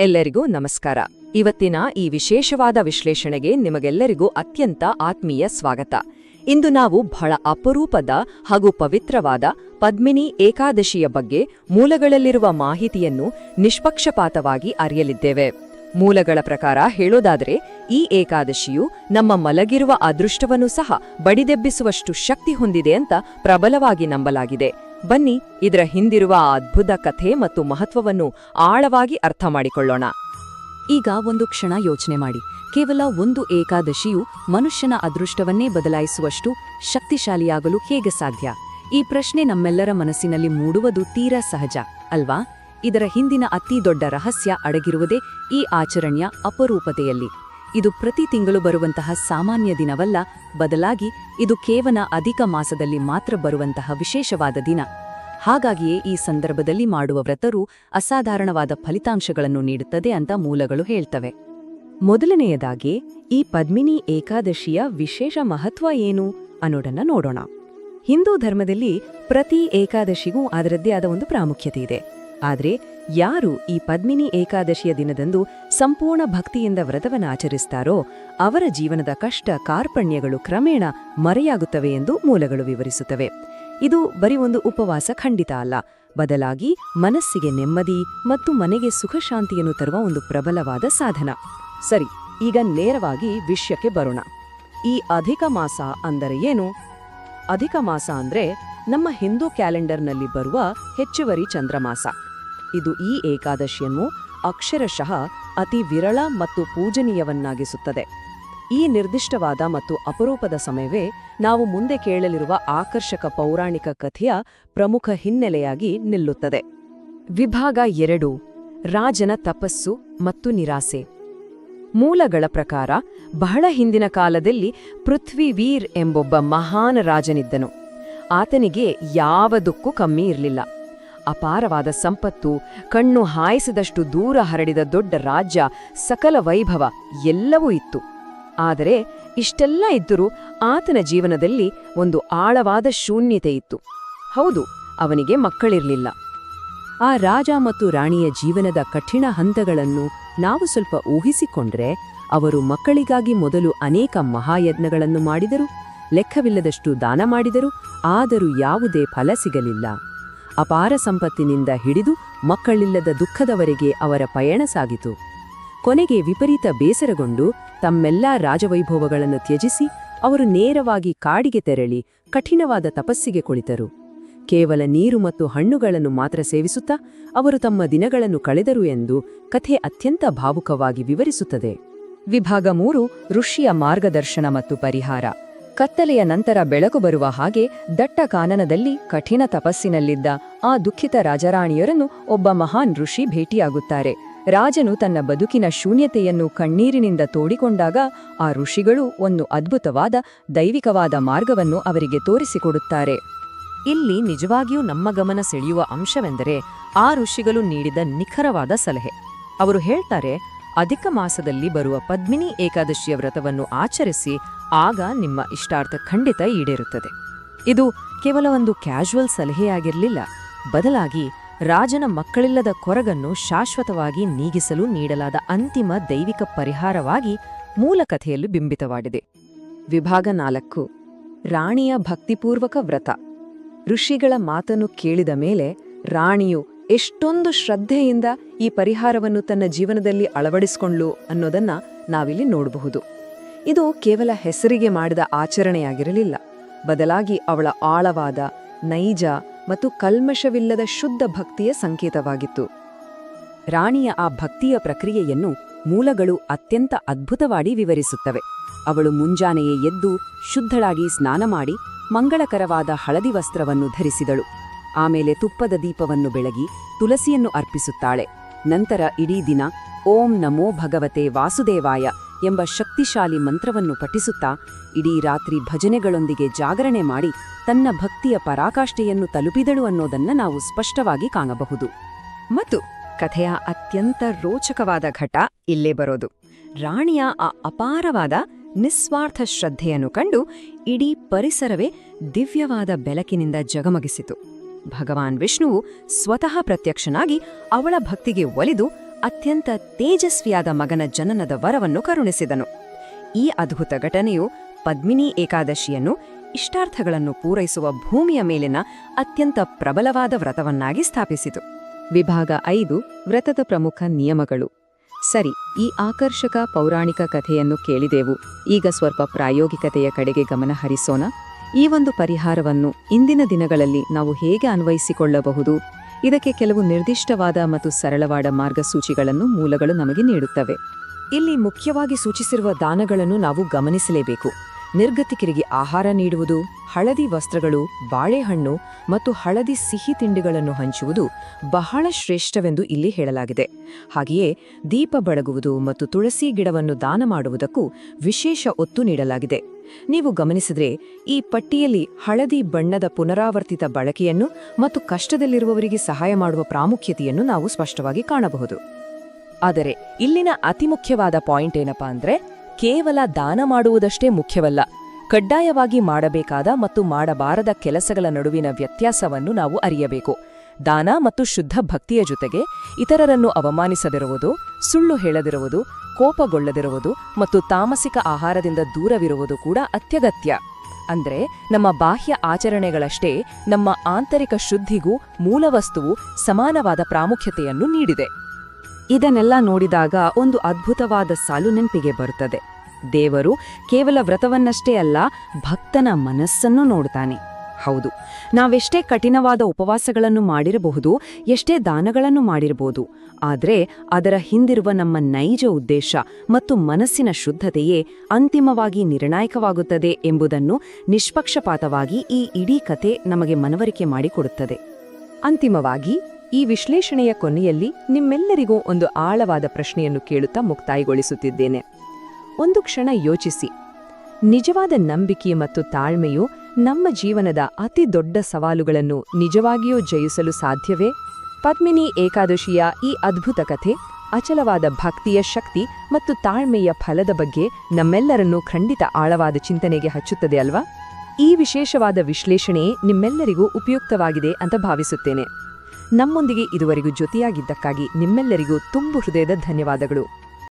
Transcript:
ಎಲ್ಲರಿಗೂ ನಮಸ್ಕಾರ. ಇವತ್ತಿನ ಈ ವಿಶೇಷವಾದ ವಿಶ್ಲೇಷಣೆಗೆ ನಿಮಗೆಲ್ಲರಿಗೂ ಅತ್ಯಂತ ಆತ್ಮೀಯ ಸ್ವಾಗತ. ಇಂದು ನಾವು ಬಹಳ ಅಪರೂಪದ ಹಾಗೂ ಪವಿತ್ರವಾದ ಪದ್ಮಿನಿ ಏಕಾದಶಿಯ ಬಗ್ಗೆ ಮೂಲಗಳಲ್ಲಿರುವ ಮಾಹಿತಿಯನ್ನು ನಿಷ್ಪಕ್ಷಪಾತವಾಗಿ ಅರಿಯಲಿದ್ದೇವೆ. ಮೂಲಗಳ ಪ್ರಕಾರ ಹೇಳೋದಾದರೆ ಈ ಏಕಾದಶಿಯು ನಮ್ಮ ಮಲಗಿರುವ ಅದೃಷ್ಟವನ್ನು ಸಹ ಬಡಿದೆಬ್ಬಿಸುವಷ್ಟು ಶಕ್ತಿ ಹೊಂದಿದೆ ಅಂತ ಪ್ರಬಲವಾಗಿ ನಂಬಲಾಗಿದೆ. ಬನ್ನಿ ಇದರ ಹಿಂದಿರುವ ಆ ಅದ್ಭುತ ಕಥೆ ಮತ್ತು ಮಹತ್ವವನ್ನು ಆಳವಾಗಿ ಅರ್ಥ ಮಾಡಿಕೊಳ್ಳೋಣ. ಈಗ ಒಂದು ಕ್ಷಣ ಯೋಚನೆ ಮಾಡಿ. ಕೇವಲ ಒಂದು ಏಕಾದಶಿಯು ಮನುಷ್ಯನ ಅದೃಷ್ಟವನ್ನೇ ಬದಲಾಯಿಸುವಷ್ಟು ಶಕ್ತಿಶಾಲಿಯಾಗಲು ಹೇಗೆ ಸಾಧ್ಯ? ಈ ಪ್ರಶ್ನೆ ನಮ್ಮೆಲ್ಲರ ಮನಸ್ಸಿನಲ್ಲಿ ಮೂಡುವುದು ತೀರಾ ಸಹಜ ಅಲ್ವಾ? ಇದರ ಹಿಂದಿನ ಅತಿ ದೊಡ್ಡ ರಹಸ್ಯ ಅಡಗಿರುವುದೇ ಈ ಆಚರಣೆಯ ಅಪರೂಪತೆಯಲ್ಲಿ. ಇದು ಪ್ರತಿ ತಿಂಗಳು ಬರುವಂತಹ ಸಾಮಾನ್ಯ ದಿನವಲ್ಲ, ಬದಲಾಗಿ ಇದು ಕೇವಲ ಅಧಿಕ ಮಾಸದಲ್ಲಿ ಮಾತ್ರ ಬರುವಂತಹ ವಿಶೇಷವಾದ ದಿನ. ಹಾಗಾಗಿಯೇ ಈ ಸಂದರ್ಭದಲ್ಲಿ ಮಾಡುವ ವ್ರತರು ಅಸಾಧಾರಣವಾದ ಫಲಿತಾಂಶಗಳನ್ನು ನೀಡುತ್ತದೆ ಅಂತ ಮೂಲಗಳು ಹೇಳ್ತವೆ. ಮೊದಲನೆಯದಾಗಿ ಈ ಪದ್ಮಿನಿ ಏಕಾದಶಿಯ ವಿಶೇಷ ಮಹತ್ವ ಏನು ಅನ್ನೋದನ್ನ ನೋಡೋಣ. ಹಿಂದೂ ಧರ್ಮದಲ್ಲಿ ಪ್ರತಿ ಏಕಾದಶಿಗೂ ಅದರದ್ದೇ ಆದ ಒಂದು ಪ್ರಾಮುಖ್ಯತೆ ಇದೆ. ಆದರೆ ಯಾರು ಈ ಪದ್ಮಿನಿ ಏಕಾದಶಿಯ ದಿನದಂದು ಸಂಪೂರ್ಣ ಭಕ್ತಿಯಿಂದ ವ್ರತವನ್ನು ಆಚರಿಸ್ತಾರೋ ಅವರ ಜೀವನದ ಕಷ್ಟ ಕಾರ್ಪಣ್ಯಗಳು ಕ್ರಮೇಣ ಮರೆಯಾಗುತ್ತವೆ ಎಂದು ಮೂಲಗಳು ವಿವರಿಸುತ್ತವೆ. ಇದು ಬರೀ ಒಂದು ಉಪವಾಸ ಖಂಡಿತ ಅಲ್ಲ, ಬದಲಾಗಿ ಮನಸ್ಸಿಗೆ ನೆಮ್ಮದಿ ಮತ್ತು ಮನೆಗೆ ಸುಖ ಶಾಂತಿಯನ್ನು ತರುವ ಒಂದು ಪ್ರಬಲವಾದ ಸಾಧನ. ಸರಿ, ಈಗ ನೇರವಾಗಿ ವಿಷಯಕ್ಕೆ ಬರೋಣ. ಈ ಅಧಿಕ ಮಾಸ ಅಂದರೆ ಏನು? ಅಧಿಕ ಮಾಸ ಅಂದ್ರೆ ನಮ್ಮ ಹಿಂದೂ ಕ್ಯಾಲೆಂಡರ್ನಲ್ಲಿ ಬರುವ ಹೆಚ್ಚುವರಿ ಚಂದ್ರಮಾಸ. ಇದು ಈ ಏಕಾದಶಿಯನ್ನು ಅಕ್ಷರಶಃ ಅತಿ ವಿರಳ ಮತ್ತು ಪೂಜನೀಯವನ್ನಾಗಿಸುತ್ತದೆ. ಈ ನಿರ್ದಿಷ್ಟವಾದ ಮತ್ತು ಅಪರೂಪದ ಸಮಯವೇ ನಾವು ಮುಂದೆ ಕೇಳಲಿರುವ ಆಕರ್ಷಕ ಪೌರಾಣಿಕ ಕಥೆಯ ಪ್ರಮುಖ ಹಿನ್ನೆಲೆಯಾಗಿ ನಿಲ್ಲುತ್ತದೆ. ವಿಭಾಗ 2: ರಾಜನ ತಪಸ್ಸು ಮತ್ತು ನಿರಾಸೆ. ಮೂಲಗಳ ಪ್ರಕಾರ ಬಹಳ ಹಿಂದಿನ ಕಾಲದಲ್ಲಿ ಪೃಥ್ವಿವೀರ್ ಎಂಬೊಬ್ಬ ಮಹಾನ್ ರಾಜನಿದ್ದನು. ಆತನಿಗೆ ಯಾವುದಕ್ಕೂ ಕಮ್ಮಿ ಇರಲಿಲ್ಲ. ಅಪಾರವಾದ ಸಂಪತ್ತು, ಕಣ್ಣು ಹಾಯಿಸಿದಷ್ಟು ದೂರ ಹರಡಿದ ದೊಡ್ಡ ರಾಜ್ಯ, ಸಕಲ ವೈಭವ ಎಲ್ಲವೂ ಇತ್ತು. ಆದರೆ ಇಷ್ಟೆಲ್ಲ ಇದ್ದರೂ ಆತನ ಜೀವನದಲ್ಲಿ ಒಂದು ಆಳವಾದ ಶೂನ್ಯತೆ ಇತ್ತು. ಹೌದು, ಅವನಿಗೆ ಮಕ್ಕಳಿರಲಿಲ್ಲ. ಆ ರಾಜ ಮತ್ತು ರಾಣಿಯ ಜೀವನದ ಕಠಿಣ ಹಂತಗಳನ್ನು ನಾವು ಸ್ವಲ್ಪ ಊಹಿಸಿಕೊಂಡ್ರೆ, ಅವರು ಮಕ್ಕಳಿಗಾಗಿ ಮೊದಲು ಅನೇಕ ಮಹಾಯಜ್ಞಗಳನ್ನು ಮಾಡಿದರು, ಲೆಕ್ಕವಿಲ್ಲದಷ್ಟು ದಾನ ಮಾಡಿದರು, ಆದರೂ ಯಾವುದೇ ಫಲ ಸಿಗಲಿಲ್ಲ. ಅಪಾರ ಸಂಪತ್ತಿನಿಂದ ಹಿಡಿದು ಮಕ್ಕಳಿಲ್ಲದ ದುಃಖದವರೆಗೆ ಅವರ ಪಯಣ ಸಾಗಿತು. ಕೊನೆಗೆ ವಿಪರೀತ ಬೇಸರಗೊಂಡು ತಮ್ಮೆಲ್ಲಾ ರಾಜವೈಭವಗಳನ್ನು ತ್ಯಜಿಸಿ ಅವರು ನೇರವಾಗಿ ಕಾಡಿಗೆ ತೆರಳಿ ಕಠಿಣವಾದ ತಪಸ್ಸಿಗೆ ಕುಳಿತರು. ಕೇವಲ ನೀರು ಮತ್ತು ಹಣ್ಣುಗಳನ್ನು ಮಾತ್ರ ಸೇವಿಸುತ್ತಾ ಅವರು ತಮ್ಮ ದಿನಗಳನ್ನು ಕಳೆದರು ಎಂದು ಕಥೆ ಅತ್ಯಂತ ಭಾವುಕವಾಗಿ ವಿವರಿಸುತ್ತದೆ. ವಿಭಾಗ 3: ಋಷಿಯ ಮಾರ್ಗದರ್ಶನ ಮತ್ತು ಪರಿಹಾರ. ಕತ್ತಲೆಯ ನಂತರ ಬೆಳಕು ಬರುವ ಹಾಗೆ ದಟ್ಟ ಕಾನನದಲ್ಲಿ ಕಠಿಣ ತಪಸ್ಸಿನಲ್ಲಿದ್ದ ಆ ದುಃಖಿತ ರಾಜರಾಣಿಯರನ್ನು ಒಬ್ಬ ಮಹಾನ್ ಋಷಿ ಭೇಟಿಯಾಗುತ್ತಾರೆ. ರಾಜನು ತನ್ನ ಬದುಕಿನ ಶೂನ್ಯತೆಯನ್ನು ಕಣ್ಣೀರಿನಿಂದ ತೋಡಿಕೊಂಡಾಗ ಆ ಋಷಿಗಳು ಒಂದು ಅದ್ಭುತವಾದ ದೈವಿಕವಾದ ಮಾರ್ಗವನ್ನು ಅವರಿಗೆ ತೋರಿಸಿಕೊಡುತ್ತಾರೆ. ಇಲ್ಲಿ ನಿಜವಾಗಿಯೂ ನಮ್ಮ ಗಮನ ಸೆಳೆಯುವ ಅಂಶವೆಂದರೆ ಆ ಋಷಿಗಳು ನೀಡಿದ ನಿಖರವಾದ ಸಲಹೆ. ಅವರು ಹೇಳ್ತಾರೆ, ಅಧಿಕ ಮಾಸದಲ್ಲಿ ಬರುವ ಪದ್ಮಿನಿ ಏಕಾದಶಿಯ ವ್ರತವನ್ನು ಆಚರಿಸಿ, ಆಗ ನಿಮ್ಮ ಇಷ್ಟಾರ್ಥ ಖಂಡಿತ ಈಡೇರುತ್ತದೆ. ಇದು ಕೇವಲ ಒಂದು ಕ್ಯಾಶುವಲ್ ಸಲಹೆಯಾಗಿರಲಿಲ್ಲ, ಬದಲಾಗಿ ರಾಜನ ಮಕ್ಕಳಿಲ್ಲದ ಕೊರಗನ್ನು ಶಾಶ್ವತವಾಗಿ ನೀಗಿಸಲು ನೀಡಲಾದ ಅಂತಿಮ ದೈವಿಕ ಪರಿಹಾರವಾಗಿ ಮೂಲಕಥೆಯಲ್ಲಿ ಬಿಂಬಿತವಾಗಿದೆ. ವಿಭಾಗ 4: ರಾಣಿಯ ಭಕ್ತಿಪೂರ್ವಕ ವ್ರತ. ಋಷಿಗಳ ಮಾತನ್ನು ಕೇಳಿದ ಮೇಲೆ ರಾಣಿಯು ಎಷ್ಟೊಂದು ಶ್ರದ್ಧೆಯಿಂದ ಈ ಪರಿಹಾರವನ್ನು ತನ್ನ ಜೀವನದಲ್ಲಿ ಅಳವಡಿಸಿಕೊಂಡ್ಲು ಅನ್ನೋದನ್ನ ನಾವಿಲ್ಲಿ ನೋಡಬಹುದು. ಇದು ಕೇವಲ ಹೆಸರಿಗೆ ಮಾಡಿದ ಆಚರಣೆಯಾಗಿರಲಿಲ್ಲ, ಬದಲಾಗಿ ಅವಳ ಆಳವಾದ, ನೈಜ ಮತ್ತು ಕಲ್ಮಶವಿಲ್ಲದ ಶುದ್ಧ ಭಕ್ತಿಯ ಸಂಕೇತವಾಗಿತ್ತು. ರಾಣಿಯ ಆ ಭಕ್ತಿಯ ಪ್ರಕ್ರಿಯೆಯನ್ನು ಮೂಲಗಳು ಅತ್ಯಂತ ಅದ್ಭುತವಾಗಿ ವಿವರಿಸುತ್ತವೆ. ಅವಳು ಮುಂಜಾನೆಯೇ ಎದ್ದು ಶುದ್ಧಳಾಗಿ ಸ್ನಾನ ಮಾಡಿ ಮಂಗಳಕರವಾದ ಹಳದಿ ವಸ್ತ್ರವನ್ನು ಧರಿಸಿದಳು. ಆಮೇಲೆ ತುಪ್ಪದ ದೀಪವನ್ನು ಬೆಳಗಿ ತುಳಸಿಯನ್ನು ಅರ್ಪಿಸುತ್ತಾಳೆ. ನಂತರ ಇಡೀ ದಿನ ಓಂ ನಮೋ ಭಗವತೆ ವಾಸುದೇವಾಯ ಎಂಬ ಶಕ್ತಿಶಾಲಿ ಮಂತ್ರವನ್ನು ಪಠಿಸುತ್ತಾ ಇಡೀ ರಾತ್ರಿ ಭಜನೆಗಳೊಂದಿಗೆ ಜಾಗರಣೆ ಮಾಡಿ ತನ್ನ ಭಕ್ತಿಯ ಪರಾಕಾಷ್ಠೆಯನ್ನು ತಲುಪಿದಳು ಅನ್ನೋದನ್ನ ನಾವು ಸ್ಪಷ್ಟವಾಗಿ ಕಾಣಬಹುದು. ಮತ್ತು ಕಥೆಯ ಅತ್ಯಂತ ರೋಚಕವಾದ ಘಟ್ಟ ಇಲ್ಲೇ ಬರೋದು. ರಾಣಿಯ ಆ ಅಪಾರವಾದ ನಿಸ್ವಾರ್ಥ ಶ್ರದ್ಧೆಯನ್ನು ಕಂಡು ಇಡೀ ಪರಿಸರವೇ ದಿವ್ಯವಾದ ಬೆಳಕಿನಿಂದ ಜಗಮಗಿಸಿತು. ಭಗವಾನ್ ವಿಷ್ಣುವು ಸ್ವತಃ ಪ್ರತ್ಯಕ್ಷನಾಗಿ ಅವಳ ಭಕ್ತಿಗೆ ಒಲಿದು ಅತ್ಯಂತ ತೇಜಸ್ವಿಯಾದ ಮಗನ ಜನನದ ವರವನ್ನು ಕರುಣಿಸಿದನು. ಈ ಅದ್ಭುತ ಘಟನೆಯು ಪದ್ಮಿನಿ ಏಕಾದಶಿಯನ್ನು ಇಷ್ಟಾರ್ಥಗಳನ್ನು ಪೂರೈಸುವ ಭೂಮಿಯ ಮೇಲಿನ ಅತ್ಯಂತ ಪ್ರಬಲವಾದ ವ್ರತವನ್ನಾಗಿ ಸ್ಥಾಪಿಸಿತು. ವಿಭಾಗ 5 ವ್ರತದ ಪ್ರಮುಖ ನಿಯಮಗಳು. ಸರಿ, ಈ ಆಕರ್ಷಕ ಪೌರಾಣಿಕ ಕಥೆಯನ್ನು ಕೇಳಿದೆವು. ಈಗ ಸ್ವಲ್ಪ ಪ್ರಾಯೋಗಿಕತೆಯ ಕಡೆಗೆ ಗಮನ ಹರಿಸೋಣ. ಈ ಒಂದು ಪರಿಹಾರವನ್ನು ಇಂದಿನ ದಿನಗಳಲ್ಲಿ ನಾವು ಹೇಗೆ ಅನ್ವಯಿಸಿಕೊಳ್ಳಬಹುದು? ಇದಕ್ಕೆ ಕೆಲವು ನಿರ್ದಿಷ್ಟವಾದ ಮತ್ತು ಸರಳವಾದ ಮಾರ್ಗಸೂಚಿಗಳನ್ನು ಮೂಲಗಳು ನಮಗೆ ನೀಡುತ್ತವೆ. ಇಲ್ಲಿ ಮುಖ್ಯವಾಗಿ ಸೂಚಿಸಿರುವ ದಾನಗಳನ್ನು ನಾವು ಗಮನಿಸಲೇಬೇಕು. ನಿರ್ಗತಿಕರಿಗೆ ಆಹಾರ ನೀಡುವುದು, ಹಳದಿ ವಸ್ತ್ರಗಳು, ಬಾಳೆಹಣ್ಣು ಮತ್ತು ಹಳದಿ ಸಿಹಿ ತಿಂಡಿಗಳನ್ನು ಹಂಚುವುದು ಬಹಳ ಶ್ರೇಷ್ಠವೆಂದು ಇಲ್ಲಿ ಹೇಳಲಾಗಿದೆ. ಹಾಗೆಯೇ ದೀಪ ಬೆಳಗುವುದು ಮತ್ತು ತುಳಸಿ ಗಿಡವನ್ನು ದಾನ ಮಾಡುವುದಕ್ಕೂ ವಿಶೇಷ ಒತ್ತು ನೀಡಲಾಗಿದೆ. ನೀವು ಗಮನಿಸಿದ್ರೆ ಈ ಪಟ್ಟಿಯಲ್ಲಿ ಹಳದಿ ಬಣ್ಣದ ಪುನರಾವರ್ತಿತ ಬಳಕೆಯನ್ನು ಮತ್ತು ಕಷ್ಟದಲ್ಲಿರುವವರಿಗೆ ಸಹಾಯ ಮಾಡುವ ಪ್ರಾಮುಖ್ಯತೆಯನ್ನು ನಾವು ಸ್ಪಷ್ಟವಾಗಿ ಕಾಣಬಹುದು. ಆದರೆ ಇಲ್ಲಿನ ಅತಿ ಮುಖ್ಯವಾದ ಪಾಯಿಂಟ್ ಏನಪ್ಪಾ ಅಂದ್ರೆ, ಕೇವಲ ದಾನ ಮಾಡುವುದಷ್ಟೇ ಮುಖ್ಯವಲ್ಲ, ಕಡ್ಡಾಯವಾಗಿ ಮಾಡಬೇಕಾದ ಮತ್ತು ಮಾಡಬಾರದ ಕೆಲಸಗಳ ನಡುವಿನ ವ್ಯತ್ಯಾಸವನ್ನು ನಾವು ಅರಿಯಬೇಕು. ದಾನ ಮತ್ತು ಶುದ್ಧ ಭಕ್ತಿಯ ಜೊತೆಗೆ ಇತರರನ್ನು ಅವಮಾನಿಸದಿರುವುದು, ಸುಳ್ಳು ಹೇಳದಿರುವುದು, ಕೋಪಗೊಳ್ಳದಿರುವುದು ಮತ್ತು ತಾಮಸಿಕ ಆಹಾರದಿಂದ ದೂರವಿರುವುದು ಕೂಡ ಅತ್ಯಗತ್ಯ. ಅಂದ್ರೆ ನಮ್ಮ ಬಾಹ್ಯ ಆಚರಣೆಗಳಷ್ಟೇ ನಮ್ಮ ಆಂತರಿಕ ಶುದ್ಧಿಗೂ ಮೂಲವಸ್ತುವು ಸಮಾನವಾದ ಪ್ರಾಮುಖ್ಯತೆಯನ್ನು ನೀಡಿದೆ. ಇದನ್ನೆಲ್ಲ ನೋಡಿದಾಗ ಒಂದು ಅದ್ಭುತವಾದ ಸಾಲು ನೆನಪಿಗೆ ಬರುತ್ತದೆ. ದೇವರು ಕೇವಲ ವ್ರತವನ್ನಷ್ಟೇ ಅಲ್ಲ, ಭಕ್ತನ ಮನಸ್ಸನ್ನು ನೋಡುತ್ತಾನೆ. ಹೌದು, ನಾವೆಷ್ಟೇ ಕಠಿಣವಾದ ಉಪವಾಸಗಳನ್ನು ಮಾಡಿರಬಹುದು, ಎಷ್ಟೇ ದಾನಗಳನ್ನು ಮಾಡಿರಬಹುದು, ಆದರೆ ಅದರ ಹಿಂದಿರುವ ನಮ್ಮ ನೈಜ ಉದ್ದೇಶ ಮತ್ತು ಮನಸ್ಸಿನ ಶುದ್ಧತೆಯೇ ಅಂತಿಮವಾಗಿ ನಿರ್ಣಾಯಕವಾಗುತ್ತದೆ ಎಂಬುದನ್ನು ನಿಷ್ಪಕ್ಷಪಾತವಾಗಿ ಈ ಇಡೀ ಕತೆ ನಮಗೆ ಮನವರಿಕೆ ಮಾಡಿಕೊಡುತ್ತದೆ. ಅಂತಿಮವಾಗಿ ಈ ವಿಶ್ಲೇಷಣೆಯ ಕೊನೆಯಲ್ಲಿ ನಿಮ್ಮೆಲ್ಲರಿಗೂ ಒಂದು ಆಳವಾದ ಪ್ರಶ್ನೆಯನ್ನು ಕೇಳುತ್ತಾ ಮುಕ್ತಾಯಗೊಳಿಸುತ್ತಿದ್ದೇನೆ. ಒಂದು ಕ್ಷಣ ಯೋಚಿಸಿ, ನಿಜವಾದ ನಂಬಿಕೆ ಮತ್ತು ತಾಳ್ಮೆಯು ನಮ್ಮ ಜೀವನದ ಅತಿ ದೊಡ್ಡ ಸವಾಲುಗಳನ್ನು ನಿಜವಾಗಿಯೂ ಜಯಿಸಲು ಸಾಧ್ಯವೇ? ಪದ್ಮಿನಿ ಏಕಾದಶಿಯ ಈ ಅದ್ಭುತ ಕಥೆ ಅಚಲವಾದ ಭಕ್ತಿಯ ಶಕ್ತಿ ಮತ್ತು ತಾಳ್ಮೆಯ ಫಲದ ಬಗ್ಗೆ ನಮ್ಮೆಲ್ಲರನ್ನೂ ಖಂಡಿತ ಆಳವಾದ ಚಿಂತನೆಗೆ ಹಚ್ಚುತ್ತದೆ ಅಲ್ವಾ? ಈ ವಿಶೇಷವಾದ ವಿಶ್ಲೇಷಣೆ ನಿಮ್ಮೆಲ್ಲರಿಗೂ ಉಪಯುಕ್ತವಾಗಿದೆ ಅಂತ ಭಾವಿಸುತ್ತೇನೆ. ನಮ್ಮೊಂದಿಗೆ ಇದುವರೆಗೂ ಜೊತೆಯಾಗಿದ್ದಕ್ಕಾಗಿ ನಿಮ್ಮೆಲ್ಲರಿಗೂ ತುಂಬು ಹೃದಯದ ಧನ್ಯವಾದಗಳು.